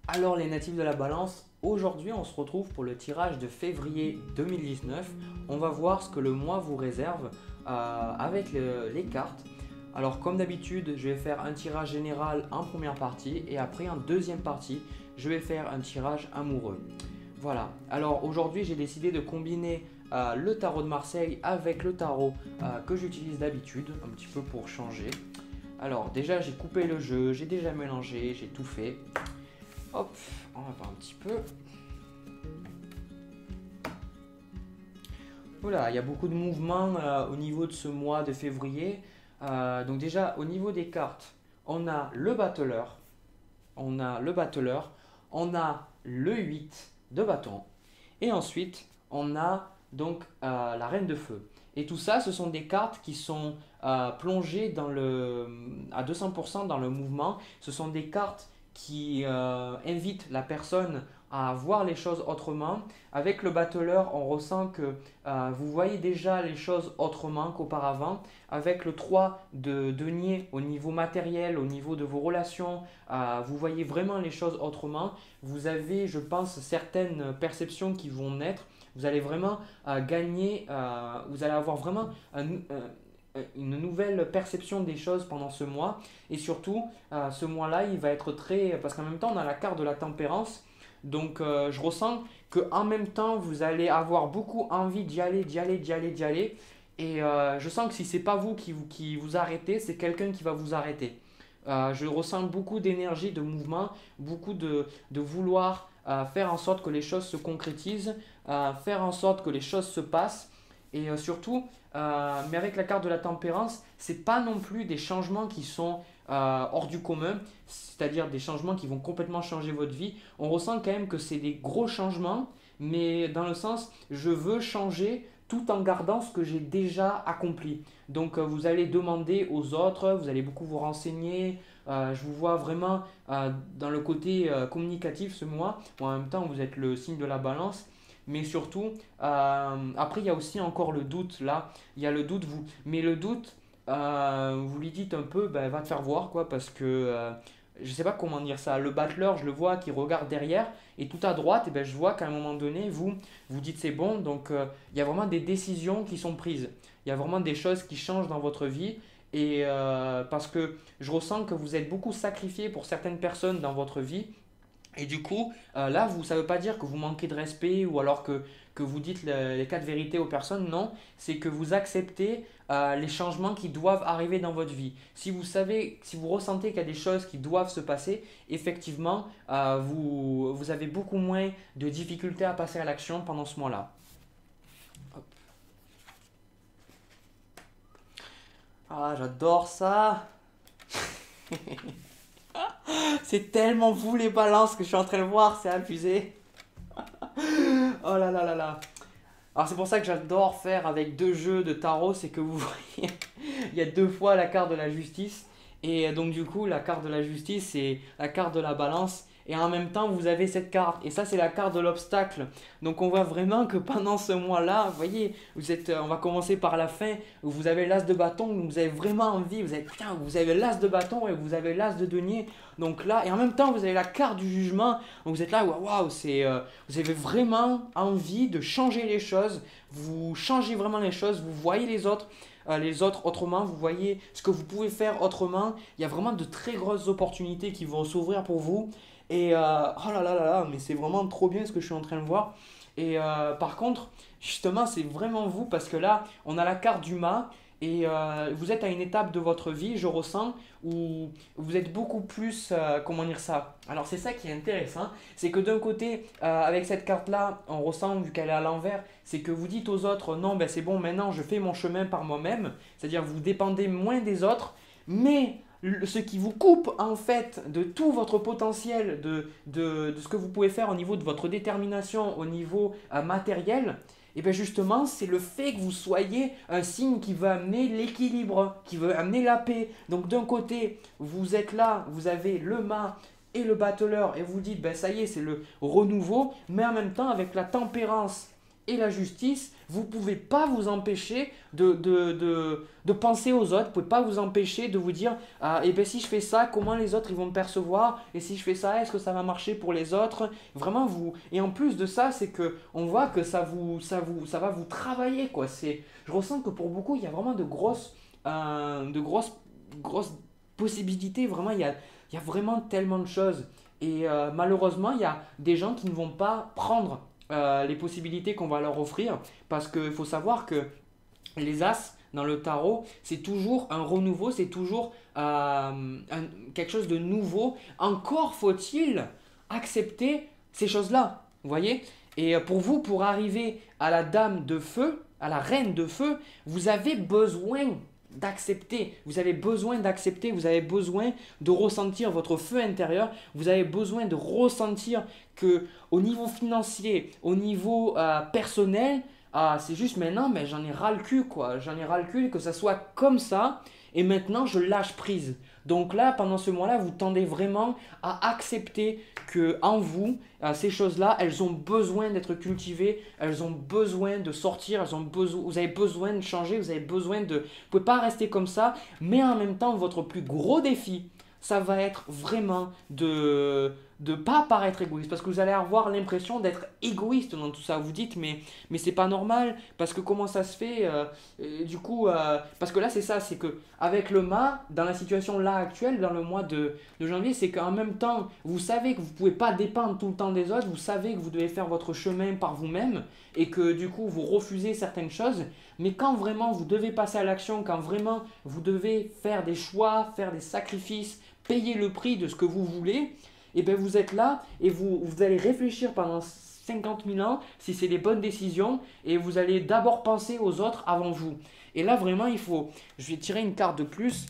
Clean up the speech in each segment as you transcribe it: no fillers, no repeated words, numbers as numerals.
Alors les natifs de la balance, aujourd'hui on se retrouve pour le tirage de février 2019. On va voir ce que le mois vous réserve avec les cartes. Alors comme d'habitude, je vais faire un tirage général en première partie et après en deuxième partie, je vais faire un tirage amoureux. Voilà, alors aujourd'hui j'ai décidé de combiner le tarot de Marseille avec le tarot que j'utilise d'habitude, un petit peu pour changer. Alors déjà j'ai coupé le jeu, j'ai déjà mélangé, j'ai tout fait. Hop, on va voir un petit peu. Voilà, il y a beaucoup de mouvements au niveau de ce mois de février. Donc déjà, au niveau des cartes, on a le battleur, on a le battleur, on a le 8 de bâton, et ensuite, on a donc la reine de feu. Et tout ça, ce sont des cartes qui sont plongées à 200% dans le mouvement. Ce sont des cartes qui invitent la personne à voir les choses autrement. Avec le battleur, on ressent que vous voyez déjà les choses autrement qu'auparavant. Avec le 3 de denier au niveau matériel, au niveau de vos relations, vous voyez vraiment les choses autrement. Vous avez, je pense, certaines perceptions qui vont naître. Vous allez vraiment gagner, vous allez avoir vraiment une nouvelle perception des choses pendant ce mois. Et surtout, ce mois-là, il va être très... Parce qu'en même temps, on a la carte de la tempérance. Donc, je ressens qu'en même temps, vous allez avoir beaucoup envie d'y aller, d'y aller, d'y aller, d'y aller. Et je sens que si c'est pas vous qui vous arrêtez, c'est quelqu'un qui va vous arrêter. Je ressens beaucoup d'énergie, de mouvement, beaucoup de vouloir faire en sorte que les choses se concrétisent, faire en sorte que les choses se passent. Et surtout, mais avec la carte de la tempérance, c'est pas non plus des changements qui sont hors du commun, c'est-à-dire des changements qui vont complètement changer votre vie. On ressent quand même que c'est des gros changements, mais dans le sens, je veux changer tout en gardant ce que j'ai déjà accompli. Donc vous allez demander aux autres, vous allez beaucoup vous renseigner. Je vous vois vraiment dans le côté communicatif ce mois. Bon, en même temps, vous êtes le signe de la balance. Mais surtout, après, il y a aussi encore le doute là. Il y a le doute, mais le doute, vous lui dites un peu, ben, va te faire voir quoi, parce que je sais pas comment dire ça. Le battleur, je le vois qui regarde derrière, et tout à droite, et ben, je vois qu'à un moment donné, vous dites c'est bon. Donc, il y a vraiment des décisions qui sont prises. Il y a vraiment des choses qui changent dans votre vie. Et parce que je ressens que vous êtes beaucoup sacrifié pour certaines personnes dans votre vie. Et du coup, là, ça ne veut pas dire que vous manquez de respect ou alors que vous dites les quatre vérités aux personnes. Non, c'est que vous acceptez les changements qui doivent arriver dans votre vie. Si vous savez, si vous ressentez qu'il y a des choses qui doivent se passer, effectivement, vous avez beaucoup moins de difficultés à passer à l'action pendant ce mois-là. Hop. Ah, j'adore ça. C'est tellement vous les balances que je suis en train de voir, c'est abusé. Oh là là là là. Alors c'est pour ça que j'adore faire avec deux jeux de tarot, c'est que vous voyez, il y a deux fois la carte de la justice. Et donc du coup, la carte de la justice, c'est la carte de la balance. Et en même temps, vous avez cette carte. Et ça, c'est la carte de l'obstacle. Donc on voit vraiment que pendant ce mois-là, vous voyez, on va commencer par la fin, où vous avez l'as de bâton, où vous avez vraiment envie, putain, vous avez l'as de bâton et vous avez l'as de denier. Donc là, et en même temps, vous avez la carte du jugement. Donc vous êtes là, waouh, vous avez vraiment envie de changer les choses. Vous changez vraiment les choses, vous voyez les autres autrement, vous voyez ce que vous pouvez faire autrement. Il y a vraiment de très grosses opportunités qui vont s'ouvrir pour vous. Et oh là là là là, mais c'est vraiment trop bien ce que je suis en train de voir. Et par contre, justement, c'est vraiment vous parce que là, on a la carte du mât et vous êtes à une étape de votre vie, je ressens, où vous êtes beaucoup plus, comment dire ça. Alors c'est ça qui est intéressant, c'est que d'un côté, avec cette carte-là, on ressent, vu qu'elle est à l'envers, c'est que vous dites aux autres, non, ben c'est bon, maintenant je fais mon chemin par moi-même, c'est-à-dire vous dépendez moins des autres, mais ce qui vous coupe en fait de tout votre potentiel, de ce que vous pouvez faire au niveau de votre détermination, au niveau matériel, et bien justement, c'est le fait que vous soyez un signe qui veut amener l'équilibre, qui veut amener la paix. Donc d'un côté, vous êtes là, vous avez le mât et le battleur, et vous dites, ben ça y est, c'est le renouveau, mais en même temps, avec la tempérance et la justice, vous ne pouvez pas vous empêcher de penser aux autres, vous ne pouvez pas vous empêcher de vous dire eh ben, si je fais ça, comment les autres ils vont me percevoir, et si je fais ça, est-ce que ça va marcher pour les autres? Vraiment, vous. Et en plus de ça, c'est que on voit que ça va vous travailler, quoi. Je ressens que pour beaucoup, il y a vraiment de grosses possibilités. Vraiment, il y a vraiment tellement de choses. Et malheureusement, il y a des gens qui ne vont pas prendre les possibilités qu'on va leur offrir parce qu'il faut savoir que les as dans le tarot, c'est toujours un renouveau, c'est toujours quelque chose de nouveau. Encore faut-il accepter ces choses-là, vous voyez? Et pour vous, pour arriver à la dame de feu, à la reine de feu, vous avez besoin d'accepter, vous avez besoin d'accepter, vous avez besoin de ressentir votre feu intérieur, vous avez besoin de ressentir que au niveau financier, au niveau personnel, c'est juste maintenant, mais j'en ai ras le cul quoi, j'en ai ras le cul que ça soit comme ça et maintenant je lâche prise. Donc là, pendant ce mois-là, vous tendez vraiment à accepter que en vous, ces choses-là, elles ont besoin d'être cultivées, elles ont besoin de sortir, vous avez besoin de changer, vous avez besoin de... Vous ne pouvez pas rester comme ça, mais en même temps, votre plus gros défi, ça va être vraiment de ne pas paraître égoïste parce que vous allez avoir l'impression d'être égoïste dans tout ça. Vous dites mais c'est pas normal parce que comment ça se fait du coup parce que là c'est ça, c'est que avec le mât dans la situation là actuelle dans le mois de janvier, c'est qu'en même temps vous savez que vous pouvez pas dépendre tout le temps des autres, vous savez que vous devez faire votre chemin par vous-même et que du coup vous refusez certaines choses, mais quand vraiment vous devez passer à l'action, quand vraiment vous devez faire des choix, faire des sacrifices, payer le prix de ce que vous voulez, et bien vous êtes là et vous allez réfléchir pendant 50 000 ans si c'est les bonnes décisions et vous allez d'abord penser aux autres avant vous. Et là vraiment je vais tirer une carte de plus.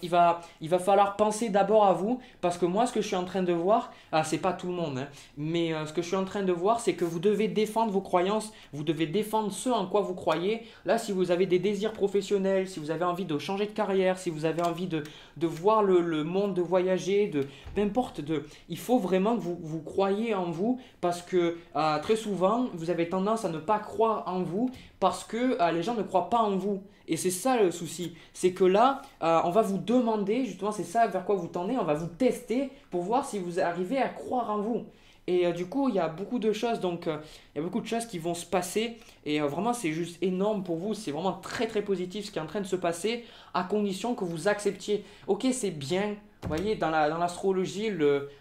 Il va falloir penser d'abord à vous parce que moi ce que je suis en train de voir, c'est pas tout le monde, hein, mais ce que je suis en train de voir c'est que vous devez défendre vos croyances, vous devez défendre ce en quoi vous croyez. Là si vous avez des désirs professionnels, si vous avez envie de changer de carrière, si vous avez envie de voir le monde, de voyager, peu importe, il faut vraiment que vous croyiez en vous parce que très souvent vous avez tendance à ne pas croire en vous parce que les gens ne croient pas en vous. Et c'est ça le souci, c'est que là, on va vous demander, justement, c'est ça vers quoi vous tendez, on va vous tester pour voir si vous arrivez à croire en vous. Et du coup, il y a beaucoup de choses, donc il y a beaucoup de choses qui vont se passer. Et vraiment, c'est juste énorme pour vous, c'est vraiment très très positif ce qui est en train de se passer, à condition que vous acceptiez. Ok, c'est bien, vous voyez, dans l'astrologie,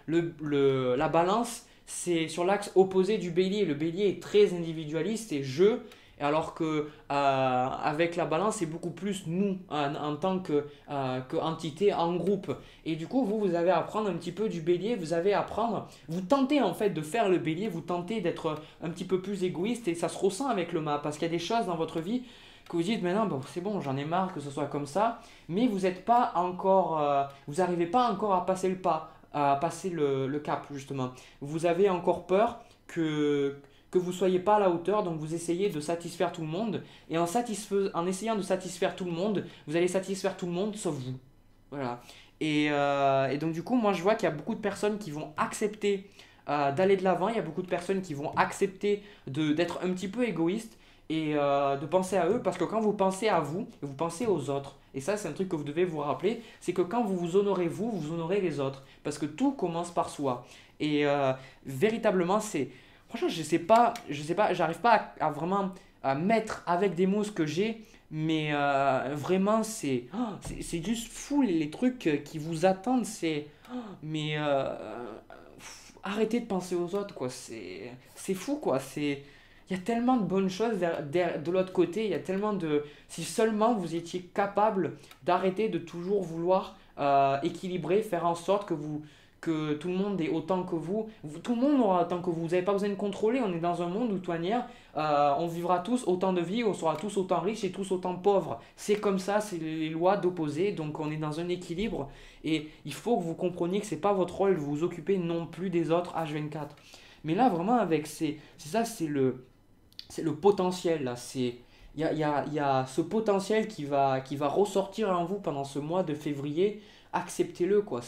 la balance, c'est sur l'axe opposé du bélier. Le bélier est très individualiste et alors que avec la balance c'est beaucoup plus nous en tant qu'entité en groupe et du coup vous avez à apprendre un petit peu du bélier, vous tentez en fait de faire le bélier, vous tentez d'être un petit peu plus égoïste et ça se ressent avec le mât parce qu'il y a des choses dans votre vie que vous dites maintenant bon, c'est bon, j'en ai marre que ce soit comme ça, mais vous n'êtes pas encore vous n'arrivez pas encore à passer le pas, à passer le cap justement, vous avez encore peur que vous ne soyez pas à la hauteur, donc vous essayez de satisfaire tout le monde, et en essayant de satisfaire tout le monde, vous allez satisfaire tout le monde sauf vous. Voilà. Et donc du coup, moi je vois qu'il y a beaucoup de personnes qui vont accepter d'aller de l'avant, il y a beaucoup de personnes qui vont accepter d'être un petit peu égoïstes et de penser à eux, parce que quand vous pensez à vous, vous pensez aux autres. Et ça, c'est un truc que vous devez vous rappeler, c'est que quand vous vous honorez vous honorez les autres, parce que tout commence par soi. Et véritablement, franchement, je sais pas, j'arrive pas à vraiment à mettre avec des mots ce que j'ai, mais vraiment, c'est juste fou les trucs qui vous attendent. Mais arrêtez de penser aux autres, quoi. C'est fou, quoi. Il y a tellement de bonnes choses de l'autre côté. Il y a tellement de. Si seulement vous étiez capable d'arrêter de toujours vouloir équilibrer, faire en sorte que tout le monde est autant que vous. Tout le monde aura autant que vous. Vous n'avez pas besoin de contrôler. On est dans un monde où, de toute manière, on vivra tous autant de vie, on sera tous autant riches et tous autant pauvres. C'est comme ça, c'est les lois d'opposé. Donc, on est dans un équilibre. Et il faut que vous compreniez que ce n'est pas votre rôle de vous occuper non plus des autres H24. Mais là, vraiment, c'est le potentiel. Là. Il y a ce potentiel qui va ressortir en vous pendant ce mois de février. Acceptez-le, quoi.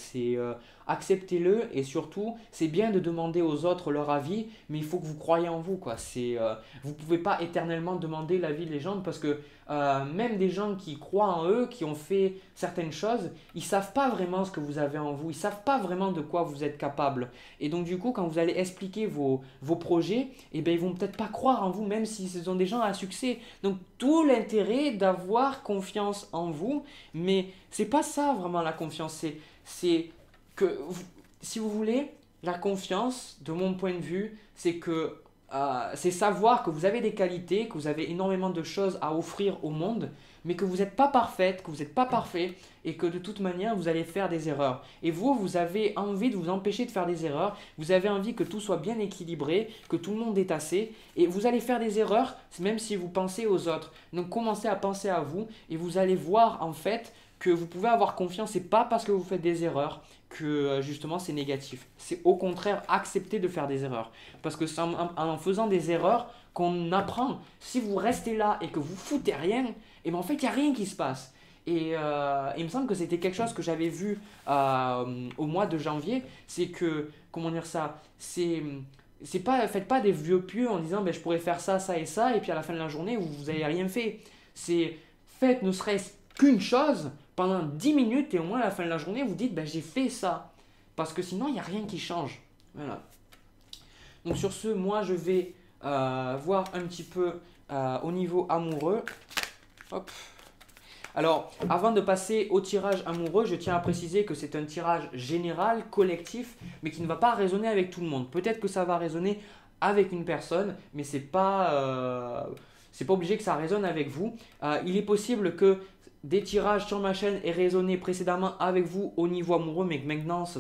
acceptez-le et surtout, c'est bien de demander aux autres leur avis, mais il faut que vous croyez en vous, quoi. Vous ne pouvez pas éternellement demander l'avis des gens parce que même des gens qui croient en eux, qui ont fait certaines choses, ils ne savent pas vraiment ce que vous avez en vous, ils ne savent pas vraiment de quoi vous êtes capable. Et donc du coup, quand vous allez expliquer vos projets, eh ben, ils vont peut-être pas croire en vous, même si ce sont des gens à succès. Donc tout l'intérêt d'avoir confiance en vous, mais c'est pas ça vraiment la confiance, c'est que si vous voulez, la confiance, de mon point de vue, c'est savoir que vous avez des qualités, que vous avez énormément de choses à offrir au monde, mais que vous n'êtes pas parfaite, que vous n'êtes pas parfait et que de toute manière vous allez faire des erreurs. Et vous avez envie de vous empêcher de faire des erreurs, vous avez envie que tout soit bien équilibré, que tout le monde est assez et vous allez faire des erreurs même si vous pensez aux autres. Donc commencez à penser à vous et vous allez voir en fait que vous pouvez avoir confiance, c'est pas parce que vous faites des erreurs que justement c'est négatif. C'est au contraire accepter de faire des erreurs. Parce que c'est en faisant des erreurs qu'on apprend. Si vous restez là et que vous foutez rien, et ben en fait il n'y a rien qui se passe. Et il me semble que c'était quelque chose que j'avais vu au mois de janvier, c'est que, comment dire ça, faites pas des vieux pieux en disant ben, je pourrais faire ça, ça et ça, et puis à la fin de la journée vous n'avez rien fait. Faites ne serait-ce qu'une chose pendant 10 minutes et au moins à la fin de la journée, vous dites ben, j'ai fait ça. Parce que sinon, il n'y a rien qui change. Voilà. Donc sur ce, moi, je vais voir un petit peu au niveau amoureux. Hop. Alors, avant de passer au tirage amoureux, je tiens à préciser que c'est un tirage général, collectif, mais qui ne va pas résonner avec tout le monde. Peut-être que ça va résonner avec une personne, mais c'est pas obligé que ça résonne avec vous. Il est possible que des tirages sur ma chaîne aient résonné précédemment avec vous au niveau amoureux, mais que maintenant ça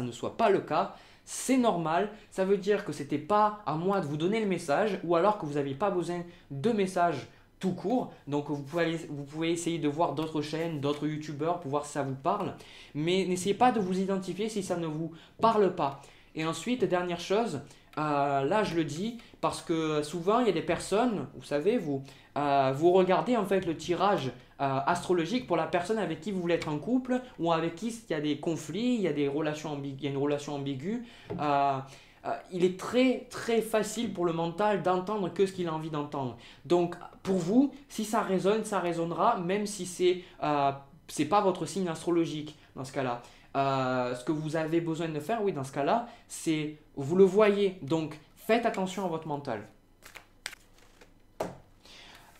ne soit pas le cas. C'est normal, ça veut dire que ce n'était pas à moi de vous donner le message ou alors que vous n'aviez pas besoin de message tout court. Donc vous pouvez essayer de voir d'autres chaînes, d'autres youtubeurs pour voir si ça vous parle. Mais n'essayez pas de vous identifier si ça ne vous parle pas. Et ensuite, dernière chose, là je le dis parce que souvent il y a des personnes, vous savez, vous regardez en fait le tirage astrologique pour la personne avec qui vous voulez être en couple ou avec qui il y a des conflits, il y a une relation ambiguë. Il est très très facile pour le mental d'entendre que ce qu'il a envie d'entendre. Donc pour vous, si ça résonne, ça résonnera, même si c'est pas votre signe astrologique dans ce cas-là. Ce que vous avez besoin de faire, oui, dans ce cas-là, c'est vous le voyez. Donc faites attention à votre mental.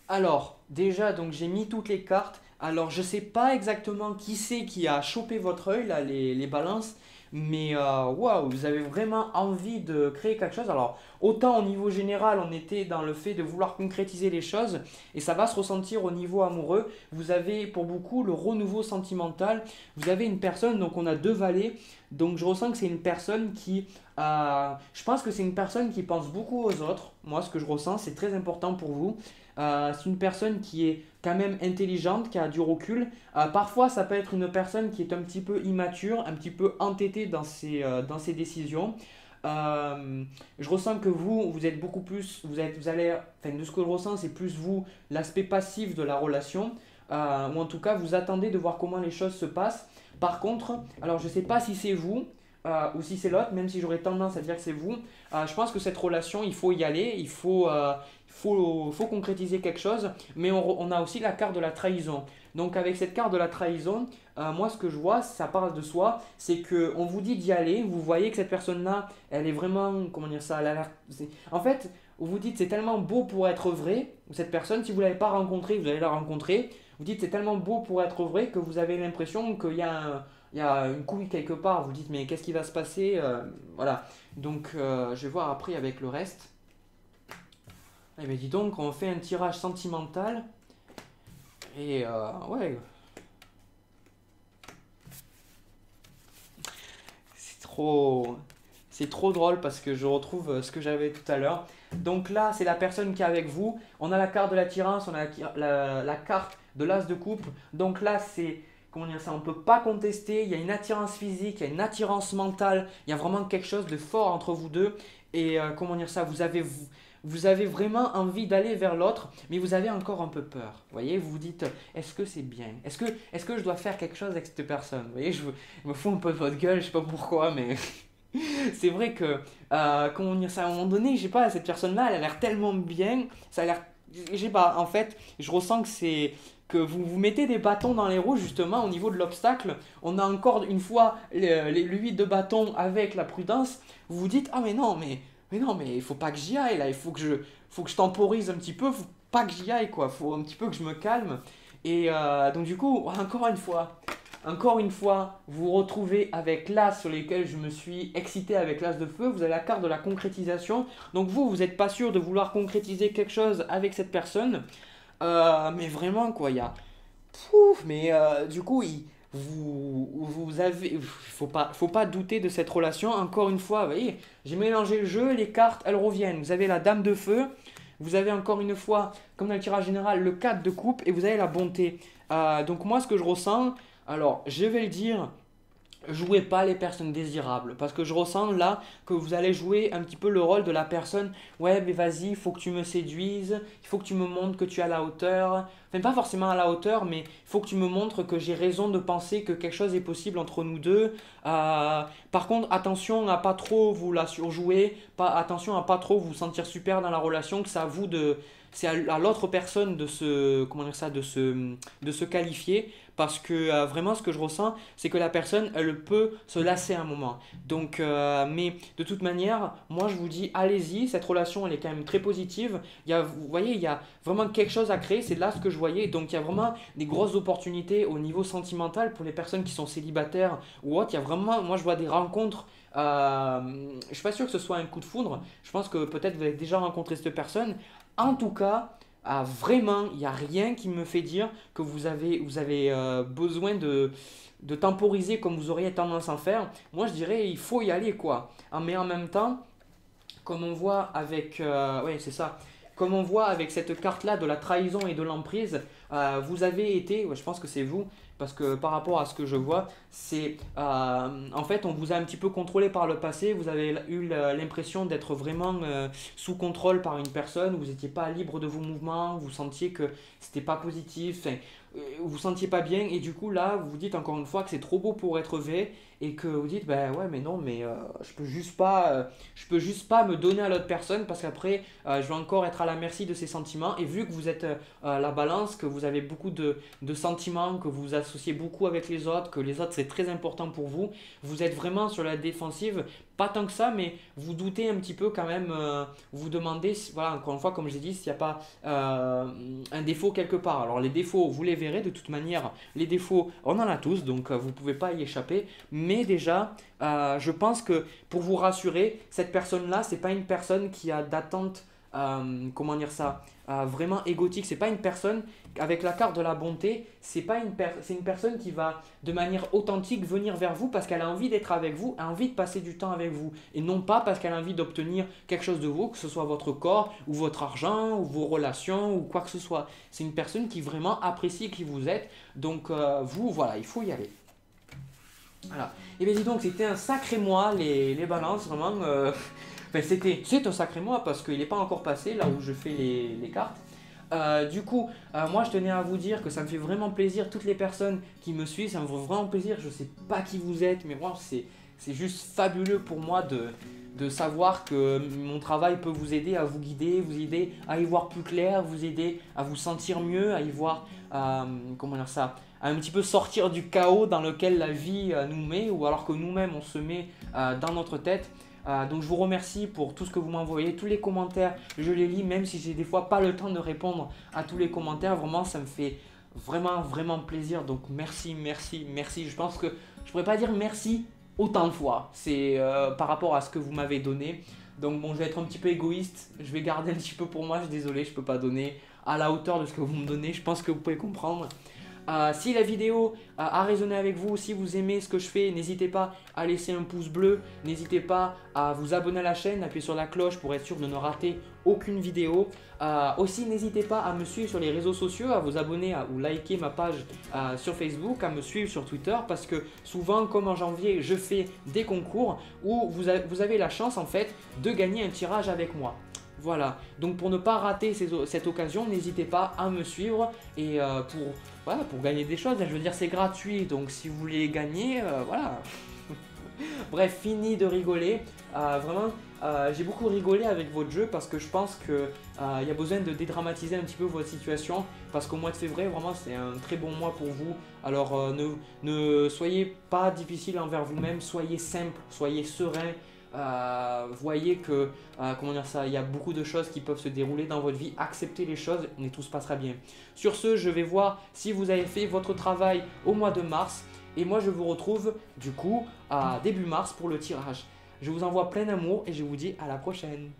Alors, déjà, donc j'ai mis toutes les cartes. Alors, je ne sais pas exactement qui c'est qui a chopé votre œil, là, les balances. Mais waouh, vous avez vraiment envie de créer quelque chose. Alors, autant au niveau général, on était dans le fait de vouloir concrétiser les choses. Et ça va se ressentir au niveau amoureux. Vous avez pour beaucoup le renouveau sentimental. Vous avez une personne, donc on a deux valets. Donc, je ressens que c'est une personne qui... je pense que c'est une personne qui pense beaucoup aux autres. Moi, ce que je ressens, c'est très important pour vous. C'est une personne qui est quand même intelligente, qui a du recul. Parfois, ça peut être une personne qui est un petit peu immature, un petit peu entêtée dans ses décisions. Je ressens que vous êtes beaucoup plus, vous allez, enfin, de ce que je ressens, c'est plus vous, l'aspect passif de la relation. Ou en tout cas, vous attendez de voir comment les choses se passent. Par contre, alors je ne sais pas si c'est vous ou si c'est l'autre, même si j'aurais tendance à dire que c'est vous. Je pense que cette relation, il faut y aller, il faut concrétiser quelque chose, mais on a aussi la carte de la trahison. Donc avec cette carte de la trahison, moi ce que je vois, ça parle de soi, c'est qu'on vous dit d'y aller, vous voyez que cette personne-là, elle est vraiment, comment dire ça, en fait, vous vous dites c'est tellement beau pour être vrai, cette personne, si vous ne l'avez pas rencontrée, vous allez la rencontrer, vous dites c'est tellement beau pour être vrai que vous avez l'impression qu'il y a une couille quelque part, vous dites mais qu'est-ce qui va se passer, voilà. Donc je vais voir après avec le reste. Eh bien dis donc, on fait un tirage sentimental. Et ouais. C'est trop drôle parce que je retrouve ce que j'avais tout à l'heure. Donc là, c'est la personne qui est avec vous. On a la carte de l'attirance, on a la carte de l'as de coupe. Donc là, c'est, comment dire ça, on ne peut pas contester. Il y a une attirance physique, il y a une attirance mentale. Il y a vraiment quelque chose de fort entre vous deux. Et comment dire ça, vous avez vraiment envie d'aller vers l'autre, mais vous avez encore un peu peur. Vous voyez, vous vous dites, est-ce que c'est bien? Est-ce que je dois faire quelque chose avec cette personne? Vous voyez, je me fous un peu de votre gueule, je sais pas pourquoi, mais c'est vrai que, comment dire ça, à un moment donné, je sais pas, cette personne-là, elle a l'air tellement bien, ça a l'air, je sais pas, en fait, je ressens que c'est que vous vous mettez des bâtons dans les roues justement au niveau de l'obstacle. On a encore une fois le 8 de bâton avec la prudence. Vous vous dites, ah mais non, mais il faut pas que j'y aille là, faut que je temporise un petit peu, faut pas que j'y aille quoi, faut un petit peu que je me calme. Et donc du coup, encore une fois, vous vous retrouvez avec l'as sur lequel je me suis excité avec l'as de feu. Vous avez la carte de la concrétisation. Donc vous n'êtes pas sûr de vouloir concrétiser quelque chose avec cette personne. Mais vraiment, quoi, il y a. Pouf, mais du coup, vous avez. Faut pas douter de cette relation. Encore une fois, vous voyez, j'ai mélangé le jeu, les cartes, elles reviennent. Vous avez la dame de feu. Vous avez encore une fois, comme dans le tirage général, le 4 de coupe et vous avez la bonté. Donc moi, ce que je ressens, alors je vais le dire, jouez pas les personnes désirables parce que je ressens là que vous allez jouer un petit peu le rôle de la personne. Ouais, mais vas-y, il faut que tu me séduises, il faut que tu me montres que tu es à la hauteur. Enfin, pas forcément à la hauteur, mais il faut que tu me montres que j'ai raison de penser que quelque chose est possible entre nous deux. Par contre, attention à pas trop vous la surjouer, attention à pas trop vous sentir super dans la relation, que c'est à vous de. C'est à l'autre personne de se, comment dire ça, de se qualifier parce que vraiment ce que je ressens c'est que la personne elle peut se lasser un moment donc mais de toute manière moi je vous dis allez-y, cette relation elle est quand même très positive, vous voyez il y a vraiment quelque chose à créer, c'est là ce que je voyais, donc il y a vraiment des grosses opportunités au niveau sentimental pour les personnes qui sont célibataires ou autres, il y a vraiment, moi je vois des rencontres. Je suis pas sûr que ce soit un coup de foudre, je pense que peut-être vous avez déjà rencontré cette personne. En tout cas, vraiment, il n'y a rien qui me fait dire que vous avez besoin de temporiser comme vous auriez tendance à en faire. Moi, je dirais, il faut y aller, quoi. Mais en même temps, comme on voit avec, ouais, c'est ça. Comme on voit avec cette carte-là de la trahison et de l'emprise, vous avez été, ouais, je pense que c'est vous, parce que par rapport à ce que je vois, c'est en fait on vous a un petit peu contrôlé par le passé, vous avez eu l'impression d'être vraiment sous contrôle par une personne, vous n'étiez pas libre de vos mouvements, vous sentiez que c'était pas positif, enfin, vous sentiez pas bien et du coup là vous vous dites encore une fois que c'est trop beau pour être vrai et que vous dites ben ouais mais non mais je peux juste pas me donner à l'autre personne parce qu'après je vais encore être à la merci de ses sentiments et vu que vous êtes la balance, que vous avez beaucoup de sentiments, que vous associez beaucoup avec les autres, que les autres c'est très important pour vous, vous êtes vraiment sur la défensive, pas tant que ça mais vous doutez un petit peu quand même, vous demandez, voilà encore une fois comme je l'ai dit, s'il n'y a pas un défaut quelque part. Alors les défauts vous les verrez de toute manière, les défauts on en a tous donc vous ne pouvez pas y échapper, mais déjà je pense que pour vous rassurer, cette personne là c'est pas une personne qui a d'attente comment dire ça, vraiment égotique, c'est pas une personne avec la carte de la bonté, c'est une personne qui va de manière authentique venir vers vous parce qu'elle a envie d'être avec vous, a envie de passer du temps avec vous et non pas parce qu'elle a envie d'obtenir quelque chose de vous, que ce soit votre corps ou votre argent ou vos relations ou quoi que ce soit. C'est une personne qui vraiment apprécie qui vous êtes, donc vous voilà, il faut y aller. Voilà. Et bien dis donc, c'était un sacré mois les balances, vraiment. Enfin, c'est un sacré mois parce qu'il n'est pas encore passé là où je fais les cartes. Du coup, moi je tenais à vous dire que ça me fait vraiment plaisir, toutes les personnes qui me suivent, ça me fait vraiment plaisir. Je sais pas qui vous êtes, mais moi c'est juste fabuleux pour moi de savoir que mon travail peut vous aider à vous guider, vous aider à y voir plus clair, vous aider à vous sentir mieux, à y voir, comment dire ça, à un petit peu sortir du chaos dans lequel la vie nous met ou alors que nous-mêmes on se met dans notre tête. Donc je vous remercie pour tout ce que vous m'envoyez, tous les commentaires, je les lis même si j'ai des fois pas le temps de répondre à tous les commentaires, vraiment ça me fait vraiment plaisir, donc merci. Je pense que je pourrais pas dire merci autant de fois, c'est par rapport à ce que vous m'avez donné. Donc bon, je vais être un petit peu égoïste, je vais garder un petit peu pour moi, je suis désolé, je peux pas donner à la hauteur de ce que vous me donnez, je pense que vous pouvez comprendre. Si la vidéo a résonné avec vous, si vous aimez ce que je fais, n'hésitez pas à laisser un pouce bleu, n'hésitez pas à vous abonner à la chaîne, appuyer sur la cloche pour être sûr de ne rater aucune vidéo. Aussi, n'hésitez pas à me suivre sur les réseaux sociaux, à vous abonner ou liker ma page sur Facebook, à me suivre sur Twitter parce que souvent, comme en janvier, je fais des concours où vous avez la chance en fait de gagner un tirage avec moi. Voilà, donc pour ne pas rater cette occasion, n'hésitez pas à me suivre et voilà, pour gagner des choses, je veux dire c'est gratuit, donc si vous voulez gagner, voilà. Bref, fini de rigoler. Vraiment, j'ai beaucoup rigolé avec votre jeu parce que je pense qu'il y a besoin de dédramatiser un petit peu votre situation parce qu'au mois de février, vraiment, c'est un très bon mois pour vous. Alors, ne soyez pas difficile envers vous-même, soyez simple, soyez serein. Voyez que, comment dire ça, il y a beaucoup de choses qui peuvent se dérouler dans votre vie. Acceptez les choses et tout se passera bien. Sur ce, je vais voir si vous avez fait votre travail au mois de mars. Et moi, je vous retrouve du coup à début mars pour le tirage. Je vous envoie plein d'amour et je vous dis à la prochaine.